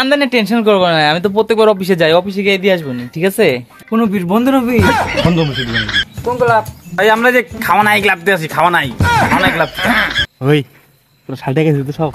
আমদানি টেনশন করবো না, আমি তো প্রত্যেকবার অফিসে যাই, অফিসে গিয়ে দিয়ে আসবো না, ঠিক আছে? কোন অফিস? বন্ধন অফিস। বন্ধ অফিস কোন ক্লাব? ভাই আমরা যে খাওয়া নাই ক্লাবতে আছি, খাওয়া নাই ক্লাব। ওই তোর শালটা গেছে তো সব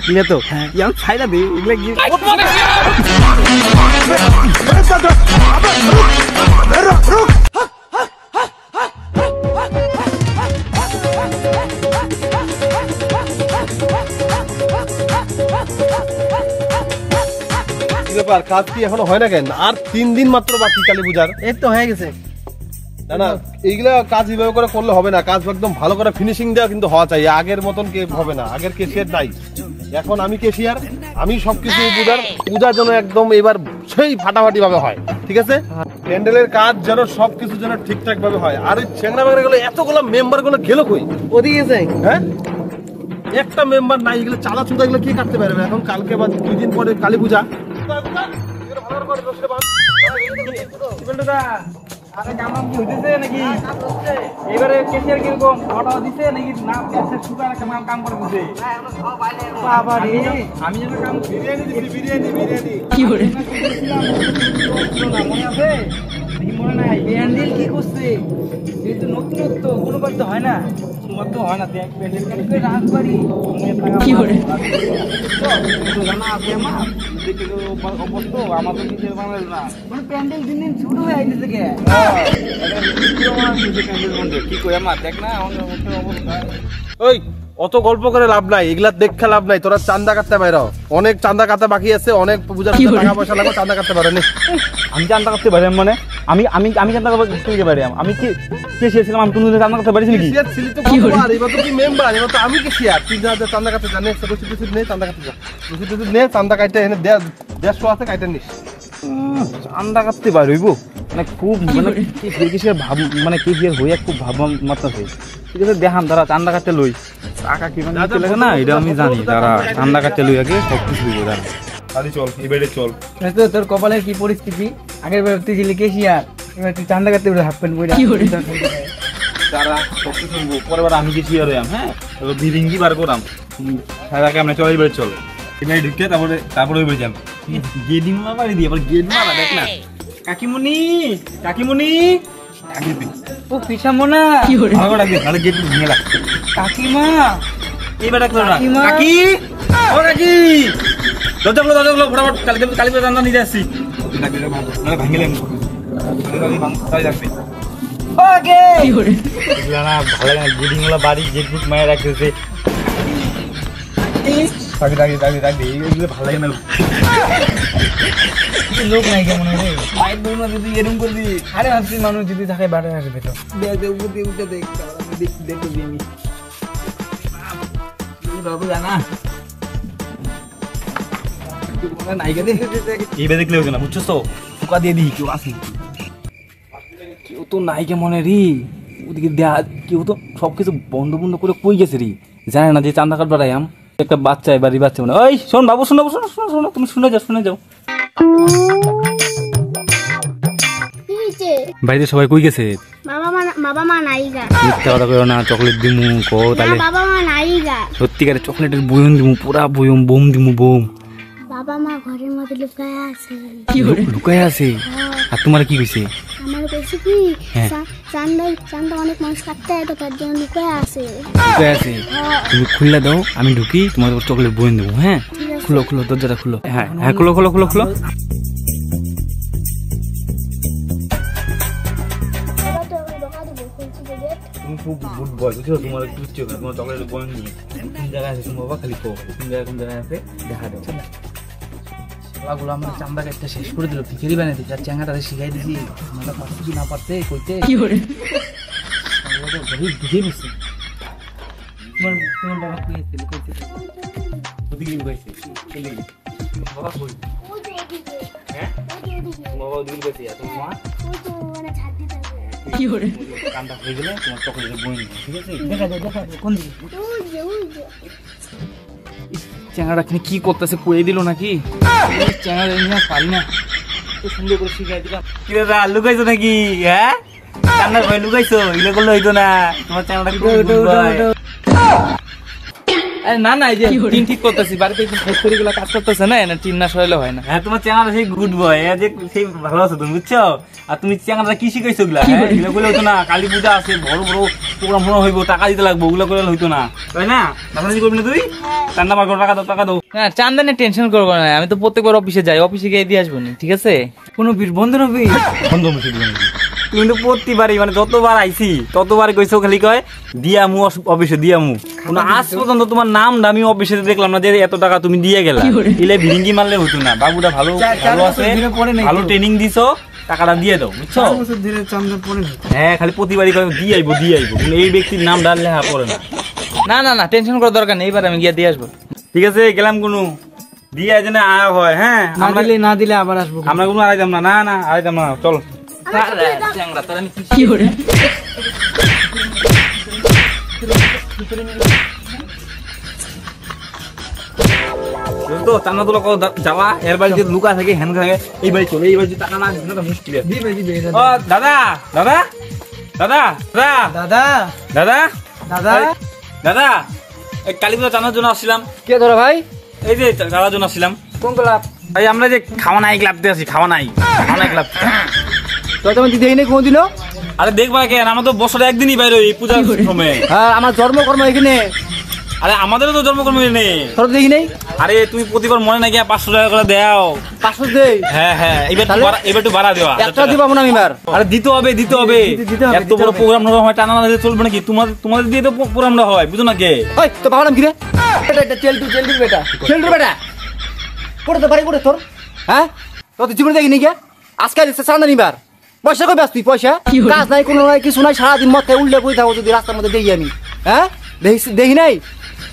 ক্লিয়ার তো? ইয়ার ছাইরা দে এগুলা কি ব্যাপার? কাজ কি এখনো হয় না কেন? আর 3 দিন মাত্র বাকি কালী পূজার। এই তো হয়ে গেছে। না না, এইগুলা কাজ এইভাবে করে করলে হবে না, কাজ একদম ভালো করে ফিনিশিং দেওয়া কিন্তু হওয়া চাই। আগের মতন কে হবে না, আগের কেশিয়ার নাই, এখন আমি কেশিয়ার, আমি সবকিছু পূজার জন্য একদম এবার সেই ফাটাফাটি ভাবে হয়, ঠিক আছে? প্যান্ডেলের কাজ যেন সবকিছু যেন ঠিকঠাক ভাবে হয়। আর ওই ছেংড়া বাগড়া গুলো এতগুলো মেম্বার গুলো গেল কই? ওদিকে গেছে। হ্যাঁ, একটা মেম্বার নাই, এগুলো চালা চুদা এগুলো কি কাটতে পারবে? এখন কালকে বা 2 দিন পরে কালী পূজা। এবারে কেশিয়ার কিরকম অর্ডার দিছে নাকি না? সুগার একটা কাম করে দিছে। বাবা রে, আমি যেন কাম বিরিয়ানি কি করে মনে আছে মনে নাই? প্যান্ডেল কি করছে? এই তো নতুনত্ব, কোনো বাড়ি তো হয় না, তোমার তো হয় না। দেখ প্যান্ডেল কাটি করে রাজবাড়ি কি করে জানা আছে আমার দেখে অবস্থা, আমার তো নিজের বাংলাদেশ না, মানে প্যান্ডেল দিন দিন ছোট হয়ে আইতেছে কে? কি কই আমার দেখ না অবস্থা। ওই অত গল্প করে লাভ নাই, এগুলা দেখে লাভ নাই। তোরা চান্দা কাটতে পারো, অনেক চান্দা কাটা বাকি আছে, অনেক পূজার টাকা পয়সা লাগবে, চান্দা কাটতে পারো। আমি চান্দা করতে পারি? মানে আমি আমি আমি চান্দা করতে পারি? আমি কি কেশিয়ার আমি কোনদিন চান্দা করতে পারিস নাকি? কেশিয়ার ছিলি তো কতবার, এবার তো তুই মেম্বার, এবার তো আমি কেশিয়ার। 3000 চান্দা কাটতে জানে, রসিদ নে চান্দা কাটতে যা, রসিদ নে চান্দা কাটতে এনে 150 আছে কাটতে নিস। চান্দা কাটতে পারবো মানে খুব মানে কেশিয়ার ভাব, মানে কেশিয়ার হইয়া খুব ভাব মাত্রাছে, ঠিক আছে? দেখান তারা চান্দা কাটতে লই টাকা কি মানে লাগে না, এটা আমি জানি। তারা চান্দা কাটতে লই আগে সবকিছু হইব। তারা আরে চল এবারে চল। তোর কপালের কি পরিস্থিতি? আগের বার তুই ছিলি কেশিয়ার, এবার তুই চান্দা কাটতে হাফ প্যান্ট পরে তারা সবকিছু পরের বার আমি কেশিয়ার হইয়াম। হ্যাঁ, এবার বিরিঙ্গি বার করাম, সারাকে আমরা চল এবারে চল এবারে ঢুকে তারপরে ওই যাম গেডি মারা বাড়ি দিয়ে আবার গেট মারা। দেখ না কাকিমুনি কাকিমুনি ও পিছামোনা কি করে ভালো ডাকবে, তাহলে গেট ভেঙে লাগ। কাকিমা এইবার ডাকলো না কাকি, ও কাকি দরজাগুলো ফটাফট কালী রান্না নিয়ে আসছি। ভাঙিলে ভালো লাগবে না, ভালো লাগে না। গেডিং গুলো বাড়ি গেট বুট মায়ের রাখতেছে, ভালো লাগে না। লোক নাই কেমন হবে মায়ের বউ না যদি এরকম করে দিই। আরে ভাবছি মানুষ যদি থাকে বাড়ি আসবে তো উঠে দেখো আমি বাবু জানা এইবার দেখলে হচ্ছে না, বুঝছো তো? ফুকা দিয়ে দিই, কেউ আসে কেউ তো নাই কেমন রে। ওদিকে দেয়া কেউ তো সবকিছু বন্ধ বন্ধ করে কই গেছে রে, জানে না যে চান্দা কাট বাড়াইম। একটা বাচ্চা বাড়ি বাচ্চা মানে ওই শোন বাবু, শোনো শোনো, তুমি শুনে যাও। বাড়িতে সবাই কই গেছে? বাবা মা নাই গা। মিথ্যা কথা কইও না, চকলেট দিমু কো তাহলে। বাবা মা নাই গা। সত্যিকারে চকলেটের বয়ম দিমু, পুরা বয়ম বোম দিমু বোম। বাবা মা ঘরের মধ্যে লুকায় আছে। কি লুকায় আছে? আর তোমার কি কইছে? আমার কইছে কি চান্দা অনেক মানুষ কাটতে হয় তো তার জন্য লুকায় আছে। তুমি খুললে দাও, আমি ঢুকি, তোমার চকলেট বয়ম দেবো। হ্যাঁ, খুলো দরজাটা খুলো। হ্যাঁ হ্যাঁ, খুলো। তুমি খুব গুড বয়, বুঝছো? তোমার বুঝছো না, তোমার চকলেট বয়ম দিবো। কোন জায়গায় আছে তুমি বাবা, খালি কোন জায়গায় আছে দেখা দাও। গুলো আমরা চান্দা কাটতে শেষ করে দিল, ফিকেরি বানিয়ে দিচ্ছি। আর চ্যাংড়াটা শিখাই দিছি, আমরা পারছি কি না পারতে কইতে কি করে বুঝে বুঝছে। তোমার বাবা কইছিল ওদিকে কইছে বাবা কই? হ্যাঁ, বাবা ওদিকে কইছে। আর তোমার মা কি করে কান্দা হয়ে গেলে তোমার চকলেটের বই নিয়ে, ঠিক আছে? দেখা যায় কোন দিকে চ্যাংড়াটা কি করতেছে, কয়ে দিল নাকি? চ্যাংড়া পারি না, সুন্দর করে শিখাই দিলাম। কি দাদা লুকাইছো নাকি? হ্যাঁ, কান্নার ভয় লুকাইছো? এগুলো করলে হইতো না, তোমার চ্যাংড়াটা আরে না না, এই যে টিন ঠিক করতেছি, বাড়িতে একটু ফ্যাক্টরি গুলো কাজ করতেছে না, না টিন না সরাইলে হয় না। হ্যাঁ তোমার চ্যাংড়া সেই গুড বয়, যে সেই ভালো আছো তুমি, বুঝছো? আর তুমি চ্যাংড়া কি শিখাইছো ওগুলা? এগুলো করলে হতো না, কালী পূজা আছে, বড় বড় প্রোগ্রাম হইব, টাকা দিতে লাগবে, ওগুলো করলে হইতো না, তাই না? নাচানাচি করবি না তুই? চান্দা বার করো, টাকা দাও, টাকা দাও। না চান্দা নিয়ে টেনশন করবো না, আমি তো প্রত্যেকবার অফিসে যাই, অফিসে গিয়ে দিয়ে আসবো না, ঠিক আছে? কোন অফিস? বন্ধুর অফিস? বন্ধ মুছে দিবেন তুমি তো প্রতিবারই, মানে যতবার আইছি ততবার কইছো খালি কয় দিয়ামু অফিসে দিয়ামু, কোনো আজ পর্যন্ত তোমার নাম দামি অফিসে দেখলাম না যে এত টাকা তুমি দিয়ে গেলা। ইলে ভিরিঙ্গি মারলে হতো না, বাবুটা ভালো ভালো আছে, ভালো ট্রেনিং দিছো, টাকাটা দিয়ে দাও, বুঝছো? হ্যাঁ, খালি প্রতিবারই কয় দিয়ে আইবো দিয়ে আইবো, কিন্তু এই ব্যক্তির নাম ডাললে হ্যাঁ পড়ে না। না না না, টেনশন করার দরকার নেই, এবার আমি গিয়ে দিয়ে আসবো। ঠিক আছে, গেলাম কোনো দিয়ে যেন আয় হয়। হ্যাঁ, আমরা না দিলে আবার আসবো। আমরা কোনো আড়াইতাম না, না না আড়াইতাম না, চল। কি করে তো চান্দা তোলা কত যাওয়া, এর বাড়ি যদি লুকা থাকে হ্যান থাকে, এই বাড়ি চলে, এই বাড়ি টাকা না দিলে তো মুশকিল। ও দাদা দাদা দাদা দাদা দাদা দাদা দাদা দাদা, এই কালী পূজা চাঁদার জন্য আসছিলাম। কে ধরো ভাই? এই যে চাঁদার জন্য আসছিলাম। কোন ক্লাব? ভাই আমরা যে খাওয়া নাই ক্লাবতে আছি, খাওয়া নাই ক্লাব। তো তুমি দিদি নেই কোনদিনও? আরে দেখবা কেন, আমরা তো বছরে একদিনই বাইরে এই পূজার সময়। হ্যাঁ, আমার জন্মকর্ম এখানে। আরে আমাদেরও তো জন্মকর্ম নেই। তোর দেখি নেই? আরে তুমি প্রতিবার মনে নাকি 500 টাকা করে দাও। 500 দেই? হ্যাঁ হ্যাঁ, এবার একটু বাড়া দেওয়া। একটা দিব না আমি এবার। আরে দিতে হবে। এত বড় প্রোগ্রাম হয়, টানা না দিলে চলবে নাকি? তোমাদের দিয়ে তো প্রোগ্রামটা হয়, বুঝো না কে? ওই তো ভাবলাম কি রে, এটা চেলটু বেটা, চেলটু বেটা পড়ে তো বাড়ি পড়ে তোর। হ্যাঁ, তোর তো জীবনে দেখি নি কে? আজকে দিচ্ছে চান্দা নিবার, পয়সা কই ব্যস্ত? পয়সা কাজ নাই, কোনো নাই, কিছু নাই, সারাদিন মধ্যে উল্টে পড়ে থাকো। যদি রাস্তার মধ্যে দেখি আমি, হ্যাঁ দেখি নাই,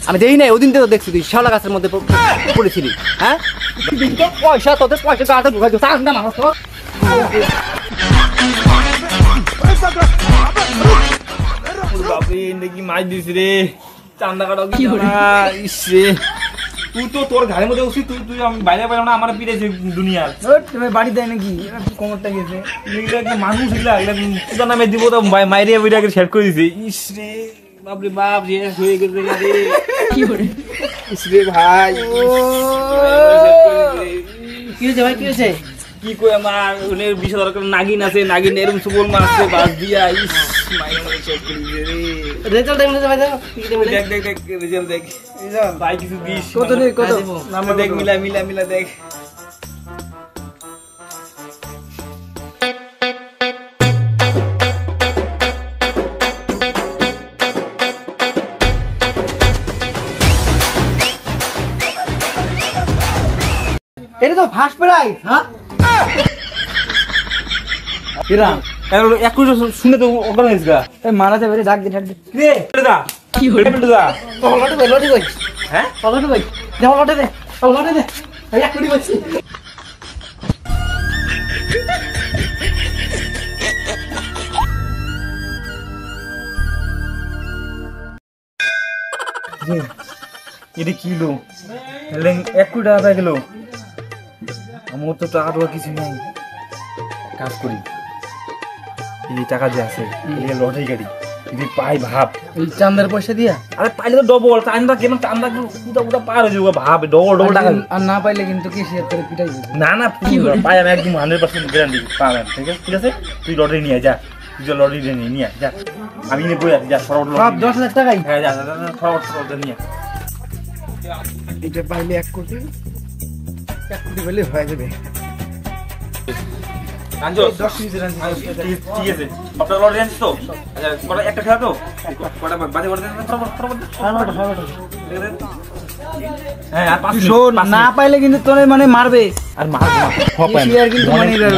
আমি দেখি নাই। ওদিন তো দেখছি তুই শাওলা গাছের মধ্যে পড়েছিলি। হ্যাঁ, পয়সা তোদের পয়সা গাড়িতে ঢুকাই দিও, চান্দা মানুষ তো। কি মাছ দিস রে, চান্দা কাটাও কি ইসে, তুই তো তোর ঘরের মধ্যে উঠছিস, তুই আমি বাইরে পাইলাম না, আমার পিড়েছে দুনিয়ার বাড়ি দেয় নাকি? কোমরটা গেছে মানুষ পূজা নামে দিব তো মাইরে বিরাকে শেয়ার করে দিছে। ইসরে বাপরে বাপ, শেষ হয়ে গেছে রে, কি করে? ইসরে ভাই, কি হয়েছে ভাই, কি হয়েছে? কি কই আমার ওনের 20,000 টাকা নাগিন আছে, নাগিন এরকম সুবল মাছ আছে, বাস দিয়া ইস মাইরে শেষ করে দিছে রে। রেজাল্ট টাইম ভাই, দেখ রেজাল্ট দেখ ভাই, কিছু দিস কত রে, কত নাম্বার দেখ, মিলা দেখ। এটা তো ফার্স্ট প্রাইজ। হ্যাঁ, এরা একটু শুনে তো অজ্ঞান হয়েছে গা। মারা যাবে রে, ডাক দে রে দাদা, কি হলো দাদা? লটে কই? হ্যাঁ, লটে কই? দেখো লটে দে, লটে দে, এক কোটি বলছি। এটা কি লো, 1 কোটি টাকা পাই গেল। আমার তো টাকা কিছু নাই, কাজ করি, এই টাকা যে আছে লটারি গাড়ি যদি পাই, ভাব এই চান্দার পয়সা দিয়া। আরে পাইলে তো ডবল, চান্দা কেন, চান্দা পুরা পার হয়ে যাবো, ভাব ডবল টাকা। আর না পাইলে কিন্তু কি শেয়ার করে পিটাই যাবে। না পাই, আমি একদম 100% গ্যারান্টি পাবেন। ঠিক আছে, তুই লটারি নিয়ে যা, তুই লটারি নিয়ে যা, আমি নিয়ে বই আছি, যা ফরওয়ার্ড 10,000 টাকাই। হ্যাঁ, যা ফরওয়ার্ড নিয়ে। এটা পাইলে 1 কোটি, 1 কোটি পাইলে হয়ে যাবে। ঠিক আছে, আপনার লটারি আনছিস তো? আচ্ছা, একটা খেলা তো, কটা বাজে হ্যাঁ, আর 5 না পাইলে কিন্তু তোর মানে মারবে। আর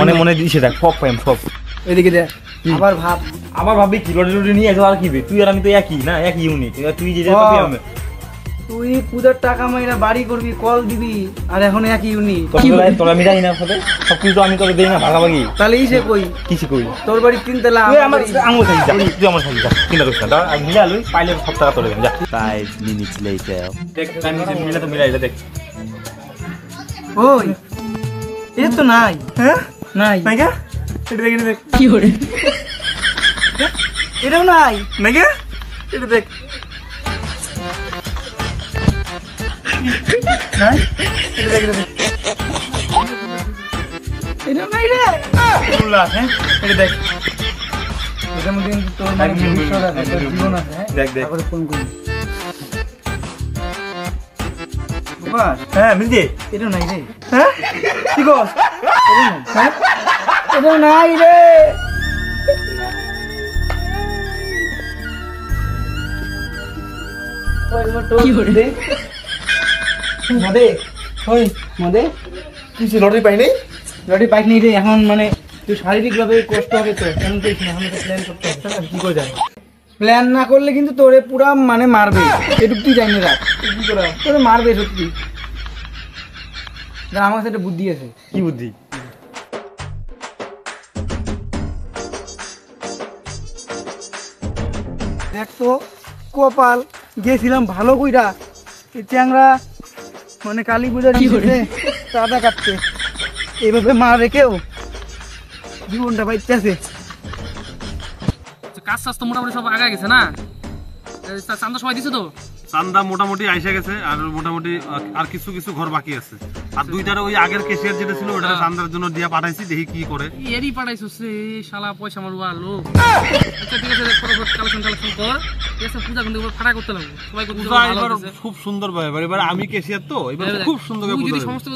মনে মনে দিছে দেখ, সব পাইম সব। এদিকে দে, আবার ভাবি কি লটারি নিয়ে আসো, আর কি তুই আর আমি তো একই না, একই ইউনিট। তুই যে তুই পূজার টাকা মাইরা বাড়ি করবি, কল দিবি, আর এখন একই ইউনিট। তোরা মিলাই না সাথে সবকিছু আমি তোকে দেই না ভাগাভাগি। তাহলে ইসে কই কিছু কই তোর বাড়ি 3 তলা, আমার আঙুল থাকি যা, তুই আমার থাকি যা, চিন্তা করিস না, আমি মিলা লই, পাইলে সব টাকা তোলে যা। 5 minutes later. দেখ টাইম মিলা তো মিলাই দেখ। ওই এ তো নাই। হ্যাঁ, নাই নাইগা এটা দেখ, কি করে? এটাও নাই নাইগা এটা দেখ। হ্যাঁ এটা দেখ এটা নাই রে বললা হ্যাঁ এটা দেখ এটার মধ্যে কিন্তু তোর মানে ভবিষ্যৎ আছে তোর জীবন আছে হ্যাঁ দেখ দেখ তারপরে ফোন করবি বাবা হ্যাঁ মিলছে এটা নাই রে হ্যাঁ কি কস হ্যাঁ এটা নাই রে কি হরে দে মদে ওই মদে কিছু লটারি পাই নাই লটারি পাইক নি রে এখন মানে তুই শারীরিকভাবে কষ্ট হবে তো কেন তুই এখন তো প্ল্যান করতে হবে তাহলে কি করে যায় প্ল্যান না করলে কিন্তু তোরে পুরা মানে মারবে এটুক তুই জানি রাখ কি করে তোরে মারবে সত্যি না আমার কাছে একটা বুদ্ধি আছে কি বুদ্ধি দেখ তো কপাল গেছিলাম ভালো কইরা এই চ্যাংরা মানে কালী পূজার দিনে চাঁদা কাটতে এইভাবে মা রেখেও জীবনটা বাইতেছে কাজ টাজ তো মোটামুটি সব আগে গেছে না চান্দা সবাই দিছে তো চান্দা মোটামুটি আইসা গেছে আর মোটামুটি আর কিছু কিছু ঘর বাকি আছে আর দুইটারে ওই আগের কেশিয়ার যেটা ছিল ওটা চান্দার জন্য দিয়া পাঠাইছি দেখি কি করে এরই পাঠাইছিস রে শালা পয়সা মারবা লোক আচ্ছা ঠিক আছে ফটোফট কালেকশন কর এসব পূজা কিন্তু ফাটা করতে লাগবে সবাই করতে পূজা এবার খুব সুন্দর ভাবে এবার আমি কেশিয়ার তো এবার খুব সুন্দর করে তুই যদি পূজা সমস্ত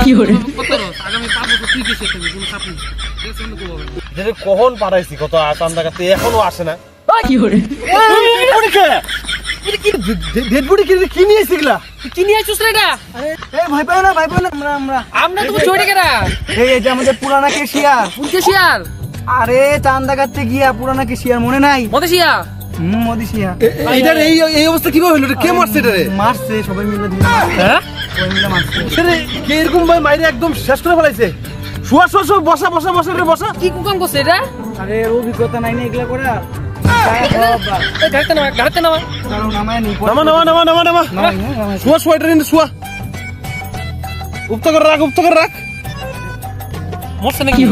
করতে রস আগামী 5 বছর তুই কেসে থাকবি কোনো চাপ নেই ঠিক আছে কিন্তু করব যেটা কখন পাঠাইছি কত চান্দা কাটতে এখনো আসে না ডেড বডি কি নিয়ে এসেছিলা কি নিয়ে আইছিস রে এটা এই ভয় পাও না আমরা আমরা তো চড়ে গেরা এই যে আমাদের পুরানা কেশিয়ার কোন কেশিয়ার আরে চান্দা কাটতে গিয়া পুরানা কেশিয়ার মনে নাই মদেশিয়া মদিশিয়া এইটার এই অবস্থা কিভাবে হলো কে মারছে এটারে মারছে সবাই মিলে দিন হ্যাঁ সবাই মিলে মারছে রে কে এরকম ভাই মাইরে একদম শেষ করে ফেলাইছে শুয়া বসা রে বসা কি কুকাম করছে এটা আরে অভিজ্ঞতা নাই না এগুলা করা এই গাড়িতে নামা কারণ নামায় নি নামা শুয়া এটা কিন্তু শুয়া উপত করে রাখ মরছে নাকি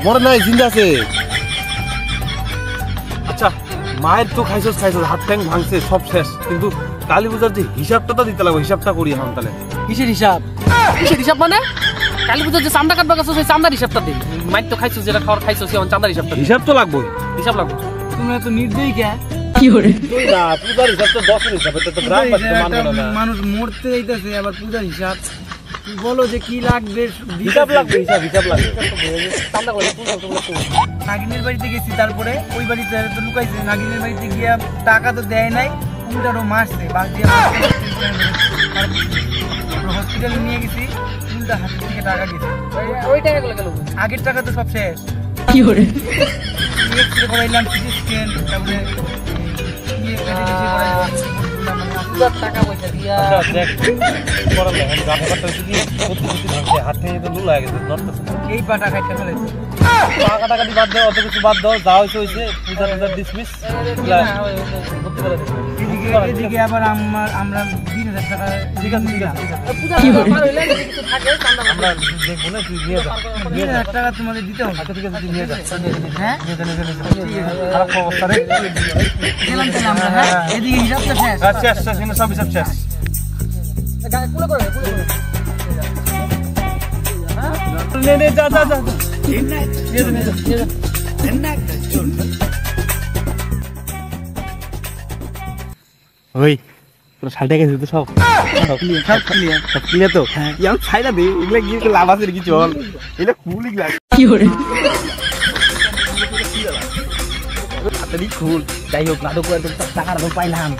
মরে নাই জিন্দা আছে আচ্ছা মায়ের তো খাইছস হাত ট্যাং ভাঙছে সব শেষ কিন্তু কালী পূজার যে হিসাবটা তো দিতে লাগবে হিসাবটা করি এখন তাহলে কিসের হিসাব মানে কালী পূজার যে চান্দা কাটবা গেছো সেই চান্দার হিসাবটা দে মাইর তো খাইছো যেটা খাওয়ার খাইছো সেই চান্দার হিসাবটা হিসাব তো লাগবেই হিসাব লাগবে তোমরা তো নির্দয়ী কে তুই না পূজার হিসাব তো 10 হিসাব এটা তো গ্রাম বাড়ি তো মানবে না মানুষ মরতে যাইতেছে আবার পূজার হিসাব তুই বলো যে কি লাগবে হিসাব লাগবে চান্দা করে নাগিনের বাড়িতে গেছি তারপরে ওই বাড়িতে তো লুকাইছে নাগিনের বাড়িতে গিয়া টাকা তো দেয় নাই উল্টারও মারছে বাদ দিয়ে হসপিটালে নিয়ে গেছি উল্টা হাত থেকে টাকা গেছে ওই টাকাগুলো গেল আগের টাকা তো সব শেষ এক্সরে করাইলাম সিটি স্ক্যান তারপরে টাকা পয়সা দিয়া এই পাটা খাইতে ফেলেছে টাকাটি বাদ দাও অত কিছু বাদ দাও যা হয়েছে পূজা ডিসমিস এদিকে আবার আমরা 20,000 টাকা ঠিক আছে আমরা দেখবো না তুই নিয়ে যা 20,000 টাকা তোমাদের দিতে হবে ঠিক আছে তুই নিয়ে যা হ্যাঁ খারাপ অবস্থা রে গেলাম তাহলে আমরা হ্যাঁ এদিকে হিসাবটা শেষ শেষ সব হিসাব শেষ নে যা ওই তোর শালটা গেছে তো সব ক্লিয়ার তো ইয়ার ছাইরা দে এগুলা কি লাভ আছে কি চল এটা কুল এগুলা তাড়াতাড়ি খুল যাই হোক নাটক করে টাকা তো পাইলাম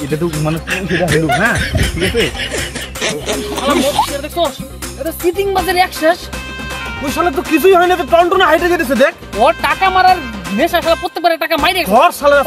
এটা তো মানে সেটা হলো হ্যাঁ ঠিক আছে এটা সিটিং বাজারে একশেষ ওই শালা তো কিছুই হয় না তো টনটনে হাইটে যেতেছে দেখ ও টাকা মারার নেশা শালা প্রত্যেকবারে টাকা মাইরে ঘর শালা